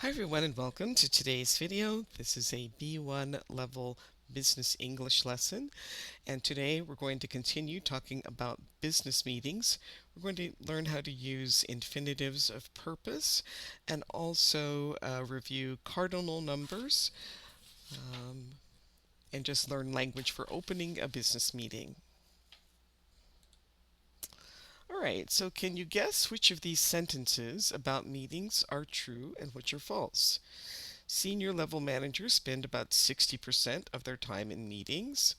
Hi everyone and welcome to today's video. This is a B1 level business English lesson, and today we're going to continue talking about business meetings. We're going to learn how to use infinitives of purpose and also review cardinal numbers and just learn language for opening a business meeting. Alright, so can you guess which of these sentences about meetings are true and which are false? Senior level managers spend about 60% of their time in meetings.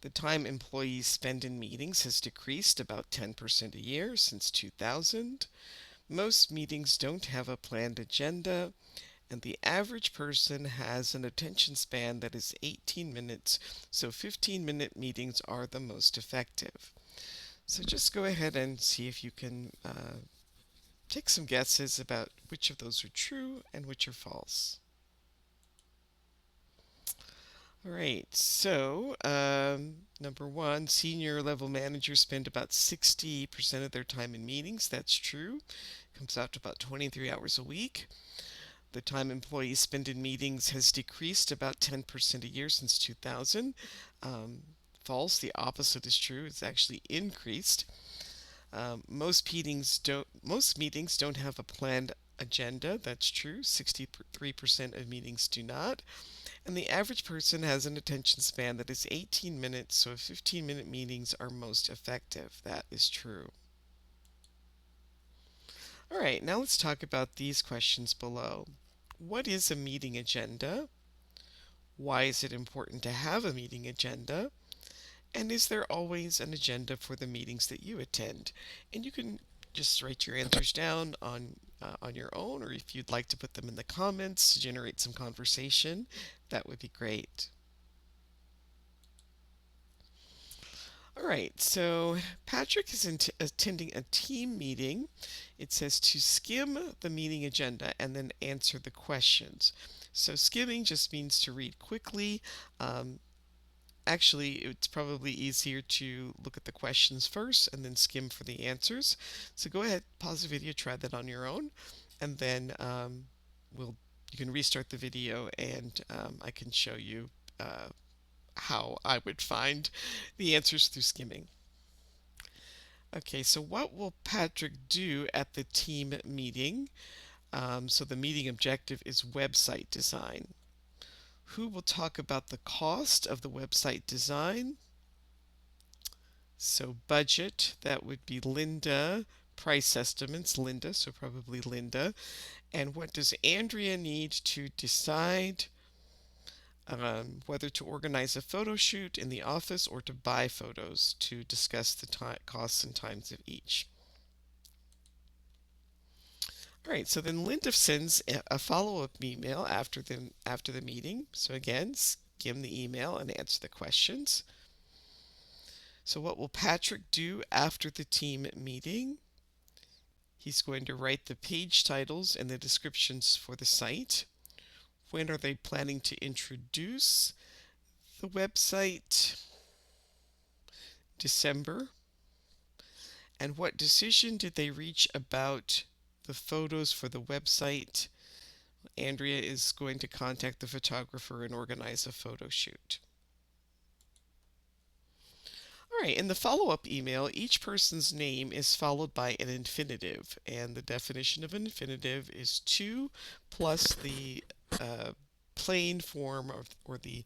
The time employees spend in meetings has decreased about 10% a year since 2000. Most meetings don't have a planned agenda, and the average person has an attention span that is 18 minutes, so 15-minute meetings are the most effective. So just go ahead and see if you can take some guesses about which of those are true and which are false. All right, so number one, senior level managers spend about 60% of their time in meetings. That's true. Comes out to about 23 hours a week. The time employees spend in meetings has decreased about 10% a year since 2000. False, the opposite is true. It's actually increased. Most meetings don't have a planned agenda. That's true. 63% of meetings do not. And the average person has an attention span that is 18 minutes, so 15-minute meetings are most effective. That is true. All right, now let's talk about these questions below. What is a meeting agenda? Why is it important to have a meeting agenda? And is there always an agenda for the meetings that you attend? And you can just write your answers down on your own, or if you'd like to put them in the comments to generate some conversation, that would be great. All right, so Patrick is attending a team meeting. It says to skim the meeting agenda and then answer the questions. So skimming just means to read quickly. Actually, it's probably easier to look at the questions first and then skim for the answers. So go ahead, pause the video, try that on your own, and then you can restart the video and I can show you how I would find the answers through skimming. Okay, so what will Patrick do at the team meeting? So the meeting objective is website design. Who will talk about the cost of the website design? So budget, that would be Linda. Price estimates, Linda, so probably Linda. And what does Andrea need to decide whether to organize a photo shoot in the office or to buy photos to discuss the costs and times of each? All right, so then Linda sends a follow-up email after the meeting. So again, skim the email and answer the questions. So what will Patrick do after the team meeting? He's going to write the page titles and the descriptions for the site. When are they planning to introduce the website? December. And what decision did they reach about the photos for the website? Andrea is going to contact the photographer and organize a photo shoot. All right, in the follow-up email, each person's name is followed by an infinitive, and the definition of an infinitive is to plus the plain form or the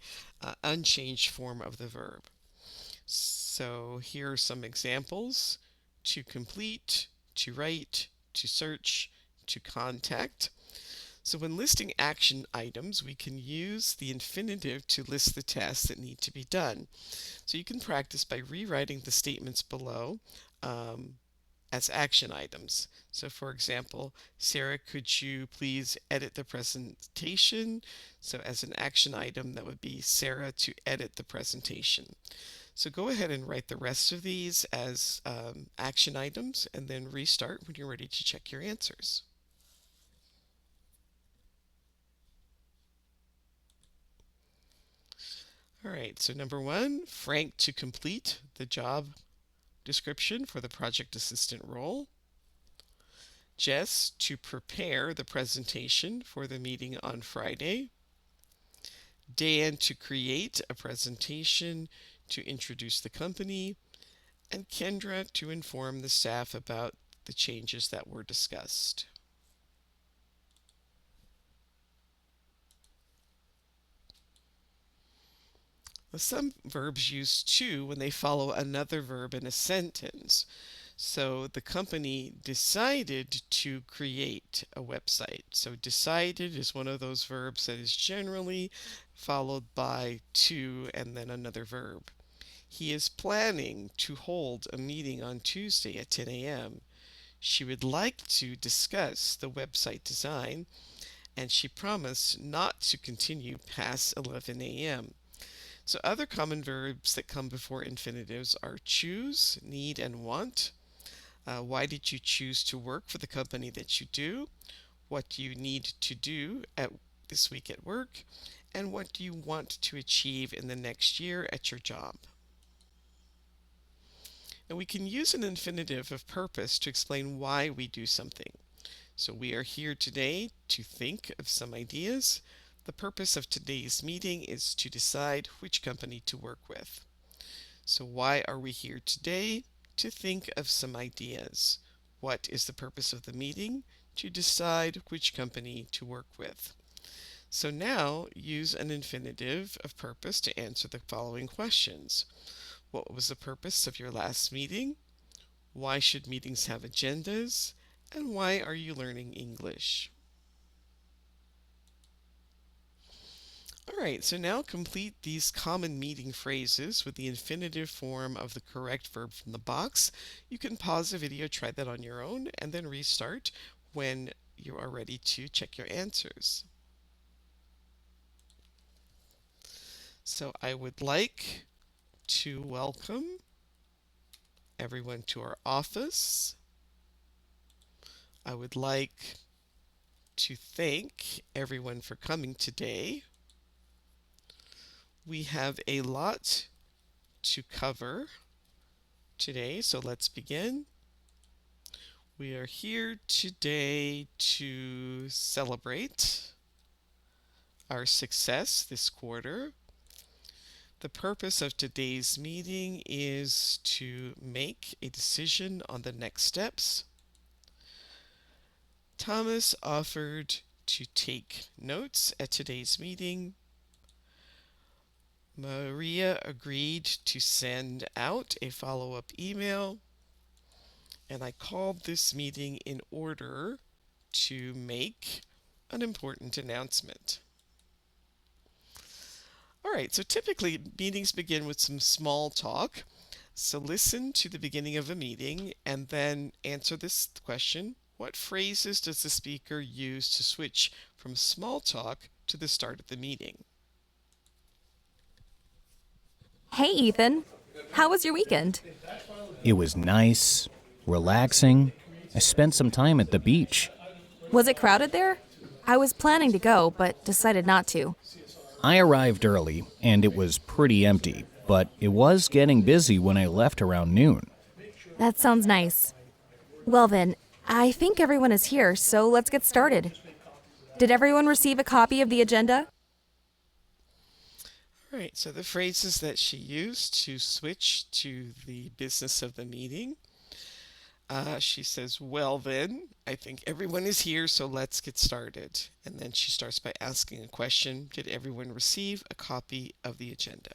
unchanged form of the verb. So here are some examples: to complete, to write, to search, to contact. So when listing action items, we can use the infinitive to list the tasks that need to be done. So you can practice by rewriting the statements below as action items. So for example, Sarah, could you please edit the presentation? So as an action item, that would be Sarah to edit the presentation. So go ahead and write the rest of these as action items and then restart when you're ready to check your answers. All right, so number one, Frank to complete the job description for the project assistant role. Jess to prepare the presentation for the meeting on Friday, Dan to create a presentation to introduce the company, and Kendra to inform the staff about the changes that were discussed. Some verbs use to when they follow another verb in a sentence. So the company decided to create a website. So decided is one of those verbs that is generally followed by to and then another verb. He is planning to hold a meeting on Tuesday at 10 a.m. She would like to discuss the website design, and she promised not to continue past 11 a.m. So other common verbs that come before infinitives are choose, need, and want. Why did you choose to work for the company that you do? What do you need to do this week at work? And what do you want to achieve in the next year at your job? And we can use an infinitive of purpose to explain why we do something. So we are here today to think of some ideas. The purpose of today's meeting is to decide which company to work with. So why are we here today? To think of some ideas. What is the purpose of the meeting? To decide which company to work with. So now use an infinitive of purpose to answer the following questions. What was the purpose of your last meeting? Why should meetings have agendas? And why are you learning English? Alright, so now complete these common meeting phrases with the infinitive form of the correct verb from the box. You can pause the video, try that on your own, and then restart when you are ready to check your answers. So I would like to welcome everyone to our office. I would like to thank everyone for coming today. We have a lot to cover today, so let's begin. We are here today to celebrate our success this quarter. The purpose of today's meeting is to make a decision on the next steps. Thomas offered to take notes at today's meeting. Maria agreed to send out a follow-up email. And I called this meeting in order to make an important announcement. All right, so typically meetings begin with some small talk. So listen to the beginning of a meeting and then answer this question. What phrases does the speaker use to switch from small talk to the start of the meeting? Hey, Ethan. How was your weekend? It was nice, relaxing. I spent some time at the beach. Was it crowded there? I was planning to go, but decided not to. I arrived early, and it was pretty empty, but it was getting busy when I left around noon. That sounds nice. Well then, I think everyone is here, so let's get started. Did everyone receive a copy of the agenda? All right, so the phrases that she used to switch to the business of the meeting. She says, well then, I think everyone is here, so let's get started. And then she starts by asking a question. Did everyone receive a copy of the agenda?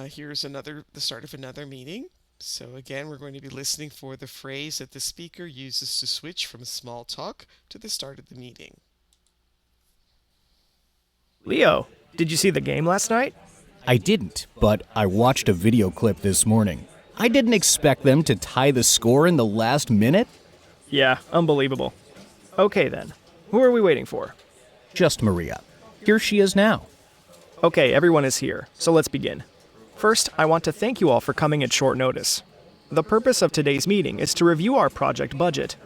Here's the start of another meeting. So again, we're going to be listening for the phrase that the speaker uses to switch from small talk to the start of the meeting. Leo, did you see the game last night? I didn't, but I watched a video clip this morning. I didn't expect them to tie the score in the last minute. Yeah, unbelievable. Okay then, who are we waiting for? Just Maria. Here she is now. Okay, everyone is here, so let's begin. First, I want to thank you all for coming at short notice. The purpose of today's meeting is to review our project budget.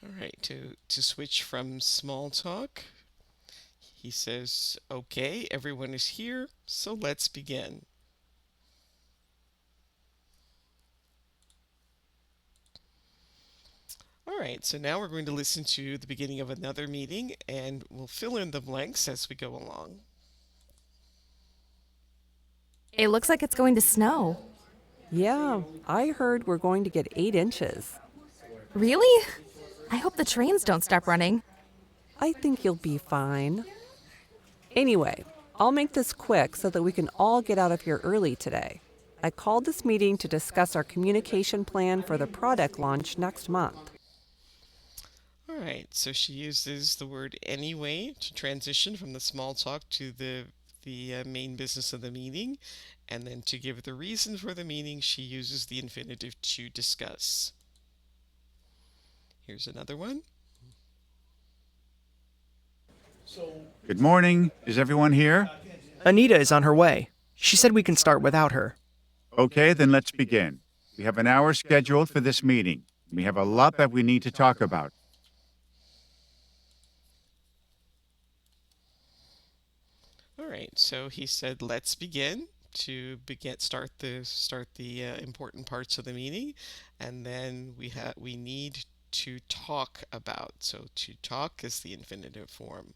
All right, to switch from small talk, he says, okay, everyone is here, so let's begin. All right, so now we're going to listen to the beginning of another meeting and we'll fill in the blanks as we go along. It looks like it's going to snow. Yeah, I heard we're going to get 8 inches. Really? I hope the trains don't stop running. I think you'll be fine. Anyway, I'll make this quick so that we can all get out of here early today. I called this meeting to discuss our communication plan for the product launch next month. All right, so she uses the word anyway to transition from the small talk to the main business of the meeting. And then to give the reason for the meeting, she uses the infinitive to discuss. Here's another one. Good morning. Is everyone here? Anita is on her way. She said we can start without her. Okay, then let's begin. We have an hour scheduled for this meeting. We have a lot that we need to talk about. All right, so he said, "Let's begin." Start the important parts of the meeting, and then we need to talk about. So to talk is the infinitive form.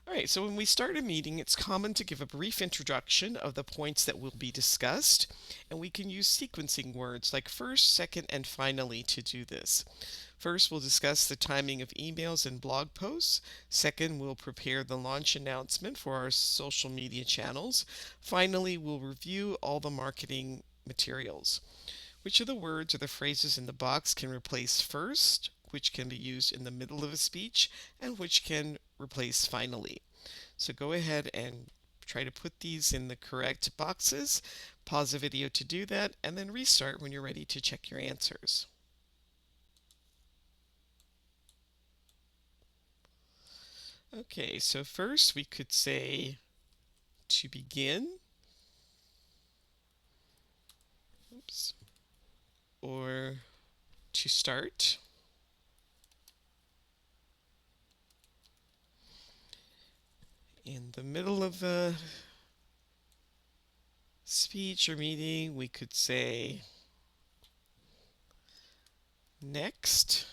All right, so when we start a meeting, it's common to give a brief introduction of the points that will be discussed, and we can use sequencing words like first, second, and finally to do this. First, we'll discuss the timing of emails and blog posts. Second, we'll prepare the launch announcement for our social media channels. Finally, we'll review all the marketing materials. Which of the words or the phrases in the box can replace first, which can be used in the middle of a speech, and which can replace finally? So go ahead and try to put these in the correct boxes. Pause the video to do that, and then restart when you're ready to check your answers. Okay, so first we could say to begin. Oops. Or to start. In the middle of a speech or meeting, we could say next.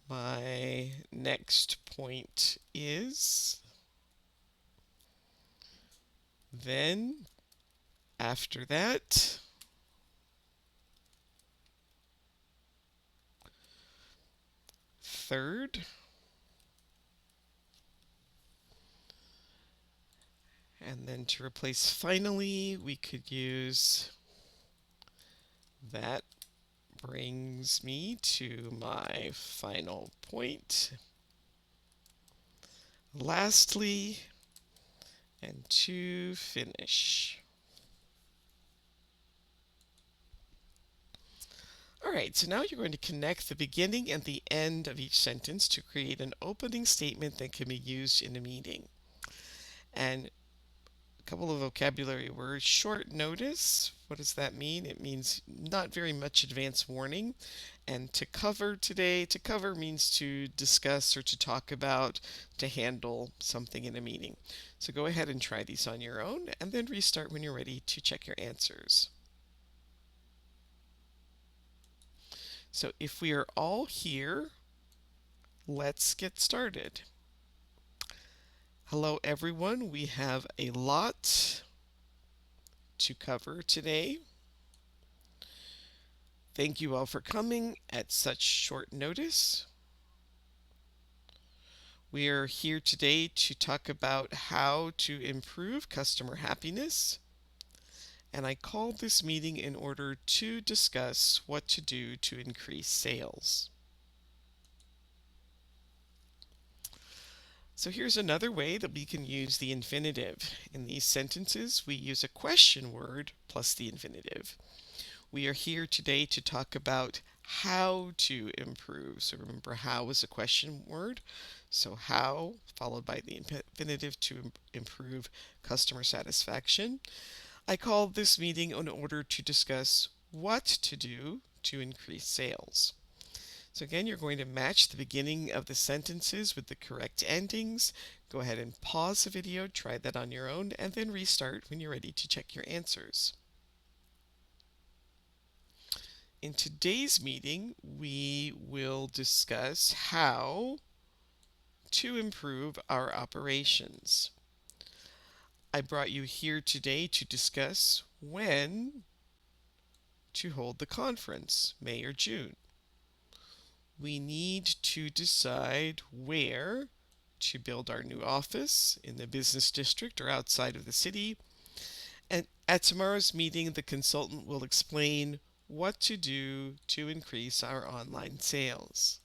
My next point is. Then, after that. Third. And then to replace finally, we could use that brings me to my final point. Lastly, and to finish. All right, so now you're going to connect the beginning and the end of each sentence to create an opening statement that can be used in a meeting. And a couple of vocabulary words. Short notice. What does that mean? It means not very much advance warning. And to cover today, to cover means to discuss or to talk about, to handle something in a meeting. So go ahead and try these on your own and then restart when you're ready to check your answers. So if we are all here, let's get started. Hello everyone, we have a lot to cover today. Thank you all for coming at such short notice. We are here today to talk about how to improve customer happiness. And I called this meeting in order to discuss what to do to increase sales. So here's another way that we can use the infinitive. In these sentences, we use a question word plus the infinitive. We are here today to talk about how to improve. So remember, how is a question word. So how, followed by the infinitive to improve customer satisfaction. I called this meeting in order to discuss what to do to increase sales. So again, you're going to match the beginning of the sentences with the correct endings. Go ahead and pause the video, try that on your own, and then restart when you're ready to check your answers. In today's meeting, we will discuss how to improve our operations. I brought you here today to discuss when to hold the conference, May or June. We need to decide where to build our new office, in the business district or outside of the city. And at tomorrow's meeting, the consultant will explain what to do to increase our online sales.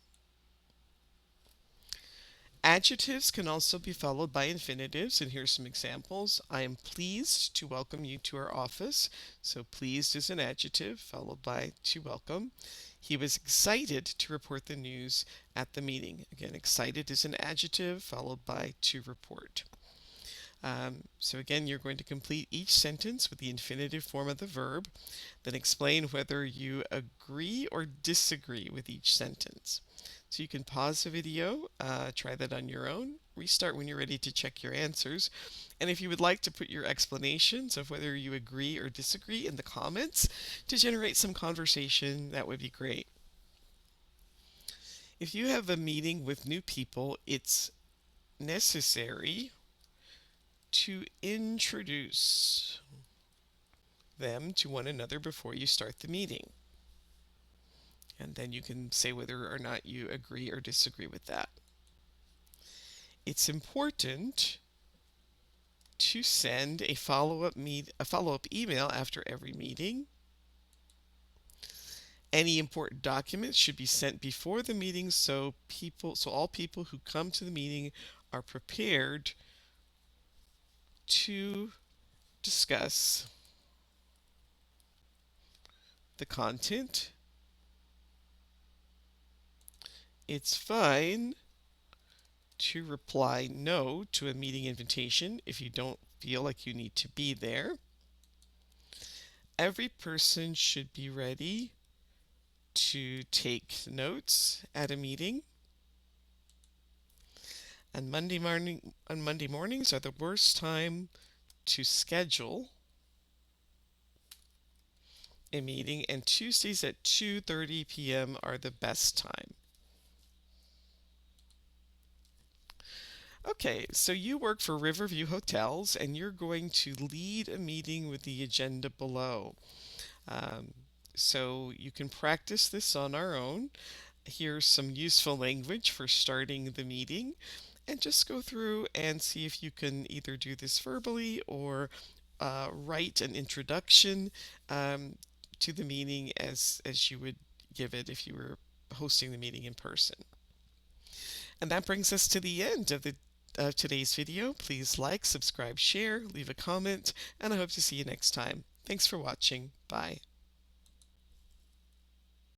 Adjectives can also be followed by infinitives, and here's some examples. I am pleased to welcome you to our office. So pleased is an adjective, followed by to welcome. He was excited to report the news at the meeting. Again, excited is an adjective, followed by to report. So again, you're going to complete each sentence with the infinitive form of the verb, then explain whether you agree or disagree with each sentence. So you can pause the video, try that on your own, restart when you're ready to check your answers, and if you would like to put your explanations of whether you agree or disagree in the comments to generate some conversation, that would be great. If you have a meeting with new people, it's necessary to introduce them to one another before you start the meeting. And then you can say whether or not you agree or disagree with that. It's important to send a follow-up email after every meeting. Any important documents should be sent before the meeting so all people who come to the meeting are prepared to discuss the content. It's fine to reply no to a meeting invitation if you don't feel like you need to be there. Every person should be ready to take notes at a meeting. And Monday mornings are the worst time to schedule a meeting, and Tuesdays at 2:30 p.m. are the best time. Okay, so you work for Riverview Hotels and you're going to lead a meeting with the agenda below. So you can practice this on our own. Here's some useful language for starting the meeting, and just go through and see if you can either do this verbally or write an introduction to the meeting as you would give it if you were hosting the meeting in person. And that brings us to the end of today's video. Please like, subscribe, share, leave a comment, and I hope to see you next time. Thanks for watching. Bye.